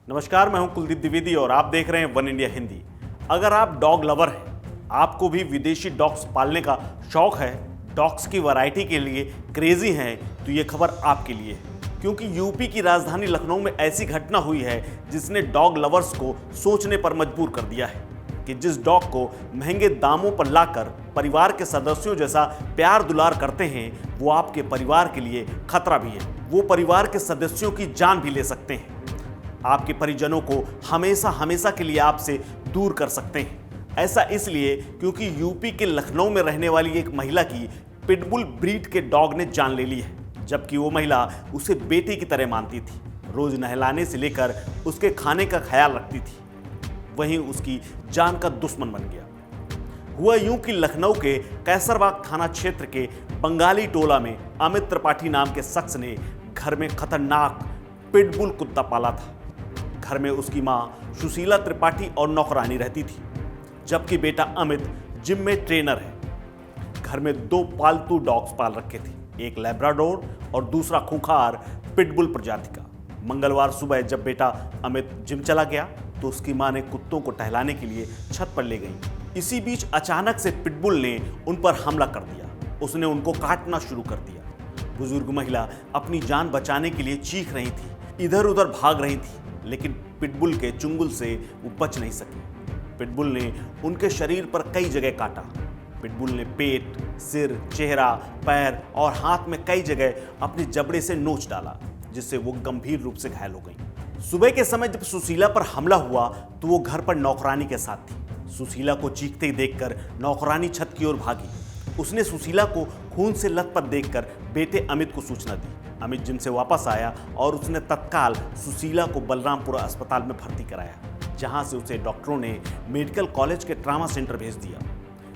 नमस्कार, मैं हूं कुलदीप द्विवेदी और आप देख रहे हैं वन इंडिया हिंदी। अगर आप डॉग लवर हैं, आपको भी विदेशी डॉग्स पालने का शौक है, डॉग्स की वैरायटी के लिए क्रेजी हैं, तो ये खबर आपके लिए है। क्योंकि यूपी की राजधानी लखनऊ में ऐसी घटना हुई है जिसने डॉग लवर्स को सोचने पर मजबूर कर दिया है कि जिस डॉग को महंगे दामों पर लाकर परिवार के सदस्यों जैसा प्यार दुलार करते हैं, वो आपके परिवार के लिए खतरा भी है। वो परिवार के सदस्यों की जान भी ले सकते हैं, आपके परिजनों को हमेशा हमेशा के लिए आपसे दूर कर सकते हैं। ऐसा इसलिए क्योंकि यूपी के लखनऊ में रहने वाली एक महिला की पिटबुल ब्रीड के डॉग ने जान ले ली है, जबकि वो महिला उसे बेटे की तरह मानती थी। रोज नहलाने से लेकर उसके खाने का ख्याल रखती थी, वहीं उसकी जान का दुश्मन बन गया। हुआ यूं कि लखनऊ के कैसरबाग थाना क्षेत्र के बंगाली टोला में अमित त्रिपाठी नाम के शख्स ने घर में खतरनाक पिटबुल कुत्ता पाला था। घर में उसकी मां सुशीला त्रिपाठी और नौकरानी रहती थी, जबकि बेटा अमित जिम में ट्रेनर है। घर में 2 पालतू डॉग्स पाल रखे थे, एक लैब्राडोर और दूसरा खूंखार पिटबुल प्रजाति का। मंगलवार सुबह जब बेटा अमित जिम चला गया तो उसकी मां ने कुत्तों को टहलाने के लिए छत पर ले गई। इसी बीच अचानक से पिटबुल ने उन पर हमला कर दिया। उसने उनको काटना शुरू कर दिया। बुजुर्ग महिला अपनी जान बचाने के लिए चीख रही थी, इधर उधर भाग रही थी, लेकिन पिटबुल के चुंगल से वो बच नहीं सकी। पिटबुल ने उनके शरीर पर कई जगह काटा। पिटबुल ने पेट, सिर, चेहरा, पैर और हाथ में कई जगह अपने जबड़े से नोच डाला, जिससे वो गंभीर रूप से घायल हो गई। सुबह के समय जब सुशीला पर हमला हुआ तो वो घर पर नौकरानी के साथ थी। सुशीला को चीखते देखकर नौकरानी छत की ओर भागी। उसने सुशीला को खून से लथपथ देखकर बेटे अमित को सूचना दी। अमित जिम से वापस आया और उसने तत्काल सुशीला को बलरामपुरा अस्पताल में भर्ती कराया, जहां से उसे डॉक्टरों ने मेडिकल कॉलेज के ट्रामा सेंटर भेज दिया।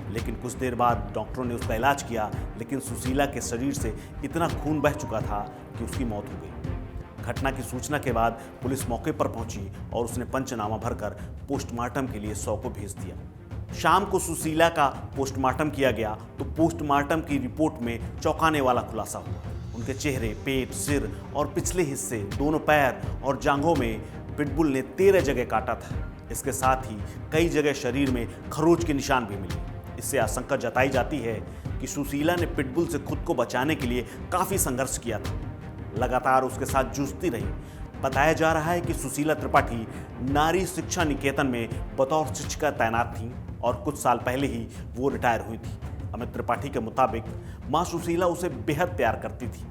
लेकिन कुछ देर बाद डॉक्टरों ने उसका इलाज किया, लेकिन सुशीला के शरीर से इतना खून बह चुका था कि उसकी मौत हो गई। घटना की सूचना के बाद पुलिस मौके पर पहुंची और उसने पंचनामा भरकर पोस्टमार्टम के लिए 100 को भेज दिया। शाम को सुशीला का पोस्टमार्टम किया गया तो पोस्टमार्टम की रिपोर्ट में चौंकाने वाला खुलासा हुआ। उनके चेहरे, पेट, सिर और पिछले हिस्से, दोनों पैर और जांघों में पिटबुल ने 13 जगह काटा था। इसके साथ ही कई जगह शरीर में खरोच के निशान भी मिले। इससे आशंका जताई जाती है कि सुशीला ने पिटबुल से खुद को बचाने के लिए काफी संघर्ष किया था, लगातार उसके साथ जूझती रही। बताया जा रहा है कि सुशीला त्रिपाठी नारी शिक्षा निकेतन में बतौर शिक्षिका तैनात थी और कुछ साल पहले ही वो रिटायर हुई थी। अमित त्रिपाठी के मुताबिक मां सुशीला उसे बेहद प्यार करती थी।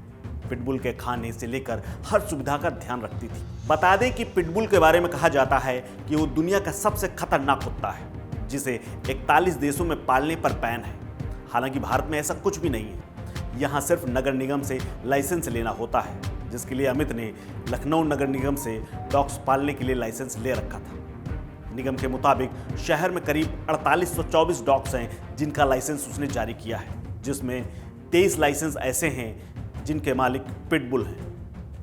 पिटबुल के खाने से लेकर हर सुविधा का ध्यान रखती थी। बता दें कि पिटबुल के बारे में कहा जाता है कि वो दुनिया का सबसे खतरनाक कुत्ता है, जिसे 41 देशों में पालने पर बैन है। हालांकि भारत में ऐसा कुछ भी नहीं है। यहाँ सिर्फ नगर निगम से लाइसेंस लेना होता है, जिसके लिए अमित ने लखनऊ नगर निगम से डॉग्स पालने के लिए लाइसेंस ले रखा था। निगम के मुताबिक शहर में करीब 4824 डॉग्स हैं जिनका लाइसेंस उसने जारी किया है, जिसमें 23 लाइसेंस ऐसे हैं जिनके मालिक पिटबुल हैं।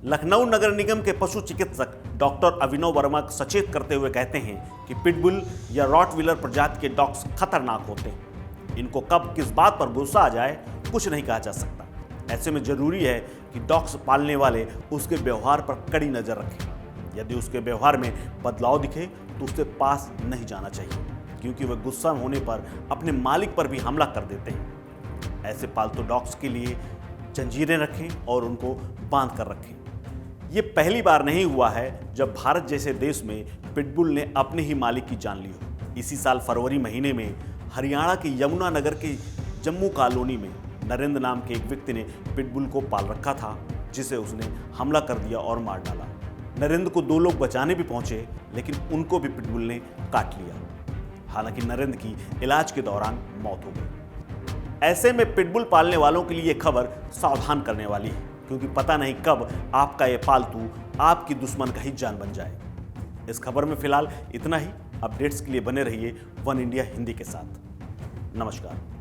लखनऊ नगर निगम के पशु चिकित्सक डॉक्टर अभिनव वर्मा सचेत करते हुए कहते हैं कि पिटबुल या रॉटविलर प्रजाति के डॉग्स खतरनाक होते हैं। इनको कब किस बात पर गुस्सा आ जाए कुछ नहीं कहा जा सकता। ऐसे में जरूरी है कि डॉग्स पालने वाले उसके व्यवहार पर कड़ी नजर रखें। यदि उसके व्यवहार में बदलाव दिखे तो उसके पास नहीं जाना चाहिए, क्योंकि वह गुस्सा होने पर अपने मालिक पर भी हमला कर देते हैं। ऐसे पालतू डॉग्स के लिए जंजीरें रखें और उनको बांध कर रखें। ये पहली बार नहीं हुआ है जब भारत जैसे देश में पिटबुल ने अपने ही मालिक की जान ली हो। इसी साल फरवरी महीने में हरियाणा के यमुनानगर के जम्मू कॉलोनी में नरेंद्र नाम के एक व्यक्ति ने पिटबुल को पाल रखा था, जिसे उसने हमला कर दिया और मार डाला। नरेंद्र को 2 लोग बचाने भी पहुंचे, लेकिन उनको भी पिटबुल ने काट लिया। हालांकि नरेंद्र की इलाज के दौरान मौत हो गई। ऐसे में पिटबुल पालने वालों के लिए खबर सावधान करने वाली है, क्योंकि पता नहीं कब आपका ये पालतू आपकी दुश्मन का ही जान बन जाए। इस खबर में फिलहाल इतना ही। अपडेट्स के लिए बने रहिए वन इंडिया हिंदी के साथ। नमस्कार।